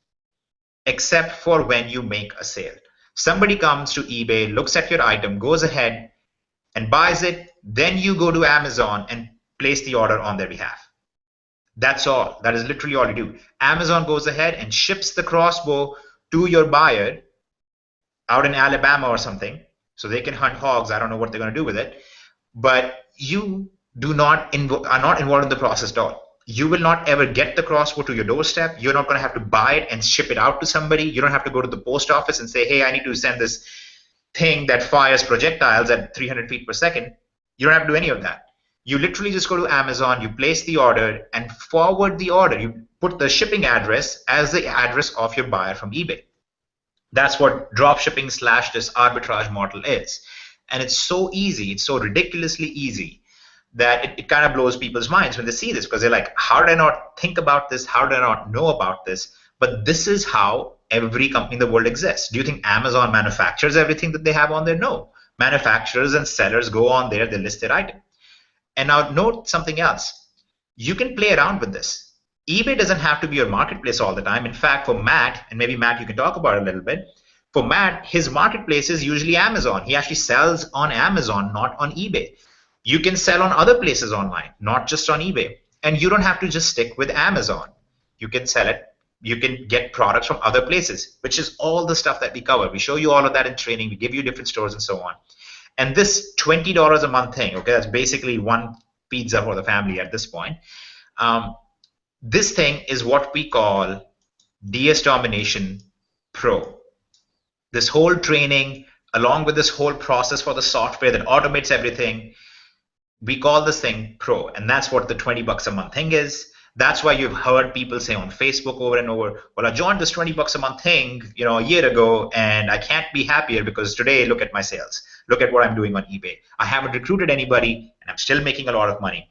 except for when you make a sale. Somebody comes to eBay, looks at your item, goes ahead and buys it, then you go to Amazon and place the order on their behalf. That's all. That is literally all you do. Amazon goes ahead and ships the crossbow to your buyer out in Alabama or something, so they can hunt hogs. I don't know what they're going to do with it, but you are not involved in the process at all. You will not ever get the crossbow to your doorstep. You're not going to have to buy it and ship it out to somebody. You don't have to go to the post office and say, hey, I need to send this thing that fires projectiles at 300 feet per second. You don't have to do any of that. You literally just go to Amazon, you place the order and forward the order. You put the shipping address as the address of your buyer from eBay. That's what dropshipping / this arbitrage model is. And it's so easy, it's so ridiculously easy that it kind of blows people's minds when they see this, because they're like, how did I not think about this? How did I not know about this? But this is how every company in the world exists. Do you think Amazon manufactures everything that they have on there? No. Manufacturers and sellers go on there, they list their item. And now note something else. You can play around with this. eBay doesn't have to be your marketplace all the time. In fact, for Matt, and maybe Matt you can talk about it a little bit, for Matt, his marketplace is usually Amazon. He actually sells on Amazon, not on eBay. You can sell on other places online, not just on eBay. And you don't have to just stick with Amazon. You can sell it. You can get products from other places, which is all the stuff that we cover. We show you all of that in training. We give you different stores and so on. And this $20 a month thing, okay, that's basically one pizza for the family at this point. This thing is what we call DS Domination Pro. This whole training, along with this whole process for the software that automates everything, we call this thing Pro, and that's what the $20 a month thing is. That's why you've heard people say on Facebook over and over, well, I joined this $20 a month thing, a year ago, and I can't be happier because today, look at my sales. Look at what I'm doing on eBay. I haven't recruited anybody, and I'm still making a lot of money.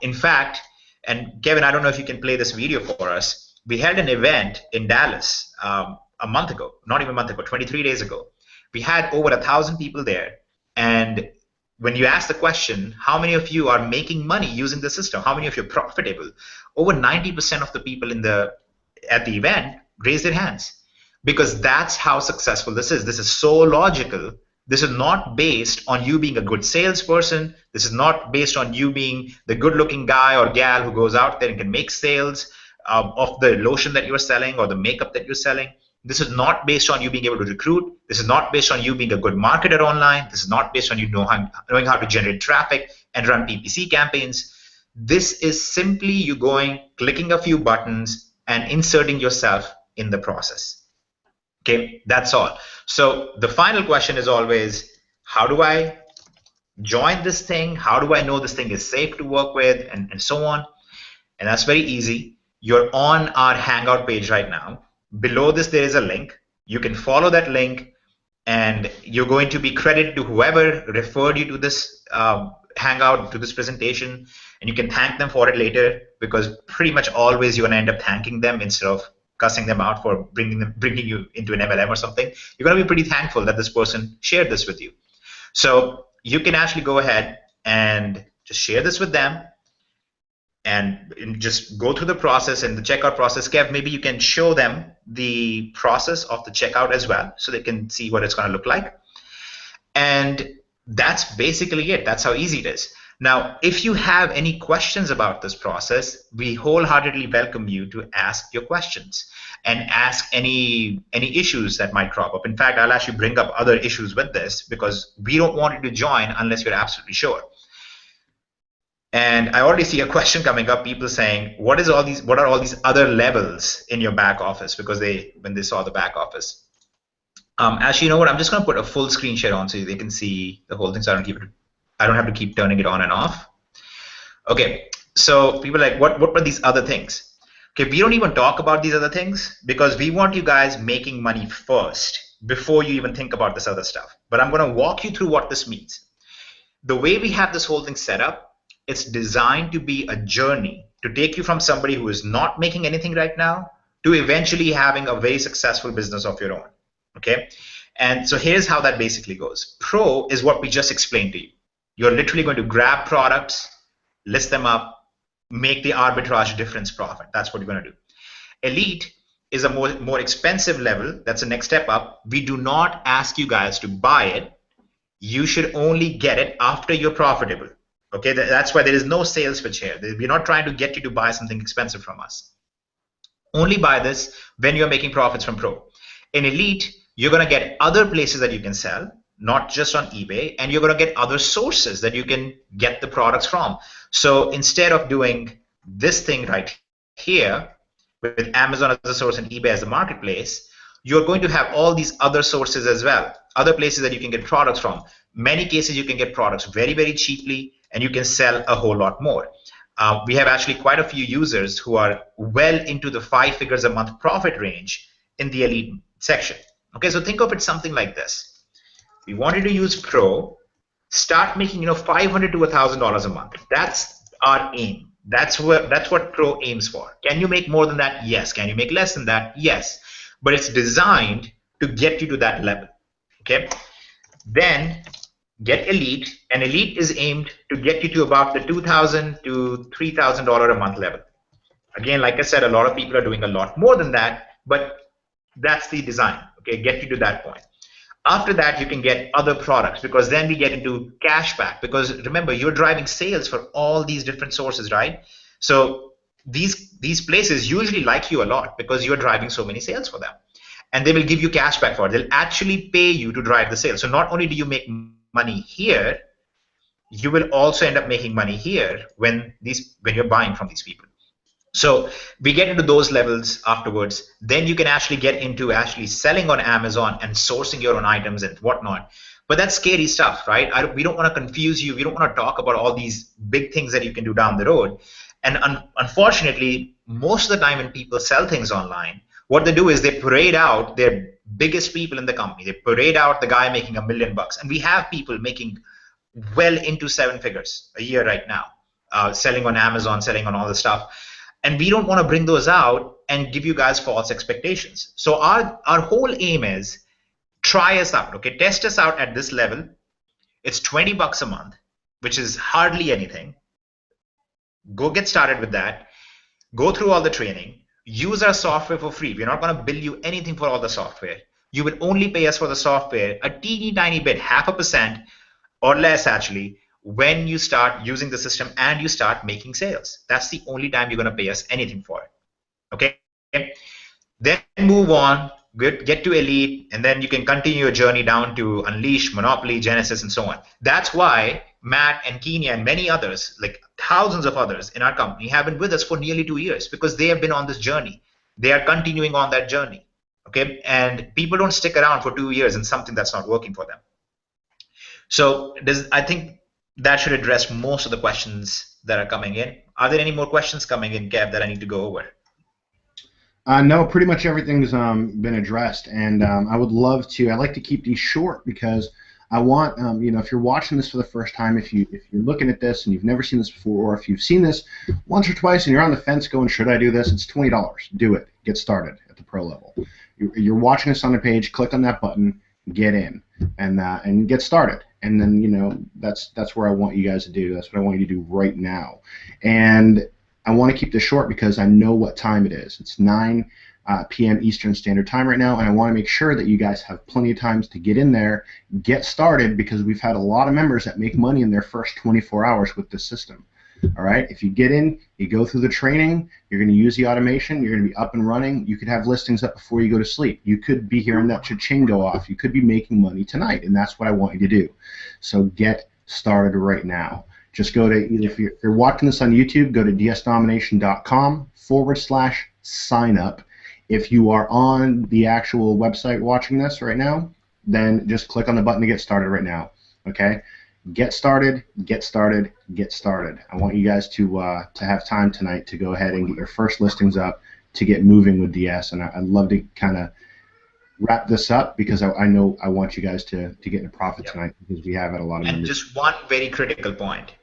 In fact, and Kevin, I don't know if you can play this video for us. We held an event in Dallas a month ago, not even a month ago, 23 days ago. We had over 1,000 people there, and when you ask the question, how many of you are making money using the system? How many of you are profitable? Over 90% of the people at the event raised their hands, because that's how successful this is. This is so logical. This is not based on you being a good salesperson. This is not based on you being the good-looking guy or gal who goes out there and can make sales of the lotion that you're selling or the makeup that you're selling. This is not based on you being able to recruit. This is not based on you being a good marketer online. This is not based on you knowing how to generate traffic and run PPC campaigns. This is simply you clicking a few buttons and inserting yourself in the process. Okay, that's all. So the final question is always, how do I join this thing? How do I know this thing is safe to work with, and so on? And that's very easy. You're on our Hangout page right now. Below this, there is a link. You can follow that link, and you're going to be credited to whoever referred you to this Hangout, to this presentation, and you can thank them for it later, because pretty much always you're going to end up thanking them instead of cussing them out for bringing you into an MLM or something. You're going to be pretty thankful that this person shared this with you. So you can actually go ahead and just share this with them, and just go through the process and the checkout process. Kev, maybe you can show them the process of the checkout as well, so they can see what it's going to look like. And that's basically it. That's how easy it is. Now, if you have any questions about this process, we wholeheartedly welcome you to ask your questions and ask any issues that might crop up. In fact, I'll actually bring up other issues with this, because we don't want you to join unless you're absolutely sure. And I already see a question coming up, people saying, what are all these other levels in your back office? Because when they saw the back office. Actually, you know what? I'm just going to put a full screen share on so they can see the whole thing, so I don't have to keep turning it on and off. Okay, so people are like, what were these other things? Okay, we don't even talk about these other things, because we want you guys making money first before you even think about this other stuff. But I'm going to walk you through what this means. The way we have this whole thing set up, it's designed to be a journey to take you from somebody who is not making anything right now to eventually having a very successful business of your own. Okay, and so here's how that basically goes. Pro is what we just explained to you. You're literally going to grab products, list them up, make the arbitrage difference profit. That's what you're going to do. Elite is a more expensive level. That's the next step up. We do not ask you guys to buy it. You should only get it after you're profitable. Okay, that's why there is no sales pitch here. We're not trying to get you to buy something expensive from us. Only buy this when you're making profits from Pro. In Elite, you're going to get other places that you can sell, not just on eBay, and you're going to get other sources that you can get the products from. So instead of doing this thing right here with Amazon as a source and eBay as a marketplace, you're going to have all these other sources as well, other places that you can get products from. Many cases you can get products very, very cheaply, and you can sell a whole lot more. We have actually quite a few users who are well into the 5 figures a month profit range in the Elite section. Okay, so think of it something like this. We wanted to use Pro, start making $500 to $1,000 a month. That's our aim. That's what Pro aims for. Can you make more than that? Yes. Can you make less than that? Yes. But it's designed to get you to that level. Okay. Then get Elite, and Elite is aimed to get you to about the $2,000 to $3,000 a month level. Again, like I said, a lot of people are doing a lot more than that, but that's the design. Okay, get you to that point. After that, you can get other products, because then we get into cashback. Because remember, you're driving sales for all these different sources, right? So these places usually like you a lot because you're driving so many sales for them, and they will give you cashback for it. They'll actually pay you to drive the sales. So not only do you make money here, you will also end up making money here when you're buying from these people. So we get into those levels afterwards. Then you can actually get into actually selling on Amazon and sourcing your own items and whatnot. But that's scary stuff, right? We don't want to confuse you. We don't want to talk about all these big things that you can do down the road. And unfortunately, most of the time when people sell things online, what they do is they parade out their biggest people in the company. They parade out the guy making $1 million. And we have people making well into 7 figures a year right now, selling on Amazon, selling on all this stuff. And we don't want to bring those out and give you guys false expectations. So our whole aim is try us out, okay? Test us out at this level. It's $20 a month, which is hardly anything. Go get started with that. Go through all the training. Use our software for free. We're not going to bill you anything for all the software. You will only pay us for the software a teeny tiny bit, 0.5% or less actually, when you start using the system and you start making sales. That's the only time you're going to pay us anything for it. Okay? Then move on, get to Elite, and then you can continue your journey down to Unleash, Monopoly, Genesis, and so on. That's why Matt and Kenya and many others, like thousands of others in our company, have been with us for nearly 2 years because they have been on this journey. They are continuing on that journey. Okay? And people don't stick around for 2 years in something that's not working for them. So I think that should address most of the questions that are coming in. Are there any more questions coming in, Kev, that I need to go over? No, pretty much everything's been addressed, and I would love to. I like to keep these short because I want, if you're watching this for the first time, if you're looking at this and you've never seen this before, or if you've seen this once or twice and you're on the fence going, should I do this? It's $20. Do it. Get started at the pro level. You're watching this on the page. Click on that button. Get in and get started. And then that's where I want you guys to do. That's what I want you to do right now. And I want to keep this short because I know what time it is. It's 9 p.m. Eastern Standard Time right now, and I want to make sure that you guys have plenty of times to get in there, get started, because we've had a lot of members that make money in their first 24 hours with this system. All right, if you get in, you go through the training, you're going to use the automation, you're going to be up and running. You could have listings up before you go to sleep. You could be hearing that cha-ching go off. You could be making money tonight, and that's what I want you to do. So get started right now. Just go to, if you're watching this on YouTube, go to dsdomination.com/sign up. If you are on the actual website watching this right now, then just click on the button to get started right now. Okay? Get started, get started, get started. I want you guys to have time tonight to go ahead and get your first listings up to get moving with DS. And I'd love to kind of wrap this up because I know I want you guys to get into profit tonight because we have had a lot of And members. just one very critical point.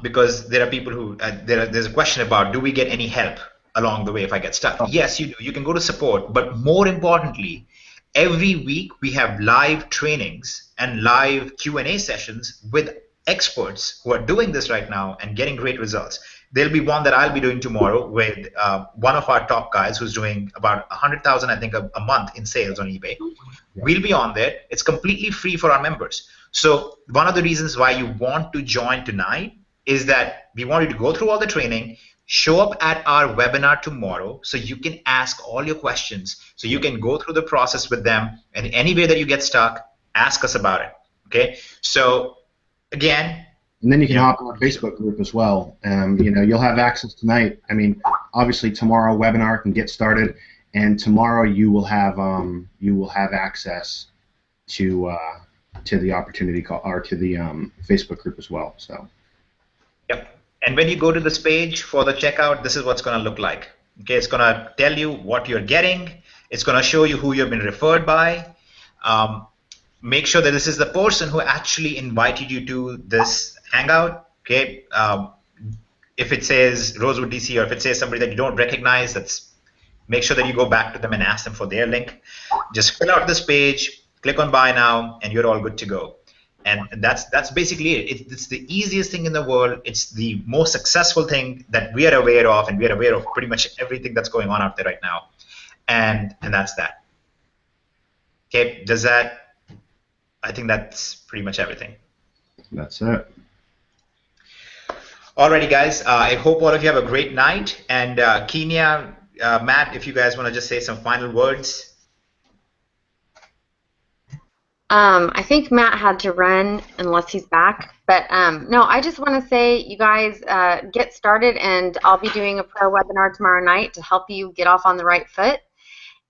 Because there are people who there's a question about, do we get any help along the way if I get stuck? Yes, you do. You can go to support, but more importantly, every week we have live trainings and live Q&A sessions with experts who are doing this right now and getting great results. There'll be one that I'll be doing tomorrow with one of our top guys who's doing about 100,000, I think, a month in sales on eBay. We'll be on there. It's completely free for our members. So one of the reasons why you want to join tonight is that we want you to go through all the training, show up at our webinar tomorrow so you can ask all your questions, so you can go through the process with them, and any way that you get stuck, ask us about it. Okay? So again, and then you can hop on our Facebook group as well. You'll have access tonight. I mean, obviously tomorrow webinar can get started, and tomorrow you will have access to the opportunity call or to the Facebook group as well. So. Yep. And when you go to this page for the checkout, this is what's going to look like. Okay, it's going to tell you what you're getting. It's going to show you who you've been referred by. Make sure that this is the person who actually invited you to this hangout. Okay. If it says Rosewood DC or if it says somebody that you don't recognize, make sure that you go back to them and ask them for their link. Just fill out this page, click on buy now, and you're all good to go. And that's basically it. It's the easiest thing in the world. It's the most successful thing that we are aware of, and we are aware of pretty much everything that's going on out there right now. And that's that. Okay, I think that's pretty much everything. That's it. Alrighty, guys. I hope all of you have a great night. And Kenya, Matt, if you guys want to just say some final words. I think Matt had to run unless he's back. But no, I just want to say, you guys get started, and I'll be doing a prayer webinar tomorrow night to help you get off on the right foot.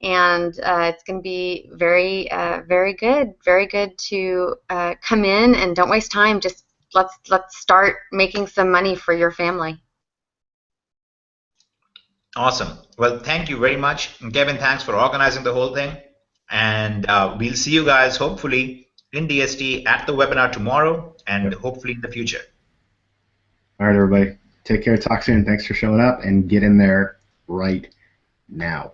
And it's going to be very, very good to come in, and don't waste time. Just let's start making some money for your family. Awesome. Well, thank you very much. And Kevin, thanks for organizing the whole thing. And we'll see you guys hopefully in DST at the webinar tomorrow, and hopefully in the future. All right, everybody. Take care. Talk soon. Thanks for showing up, and get in there right now.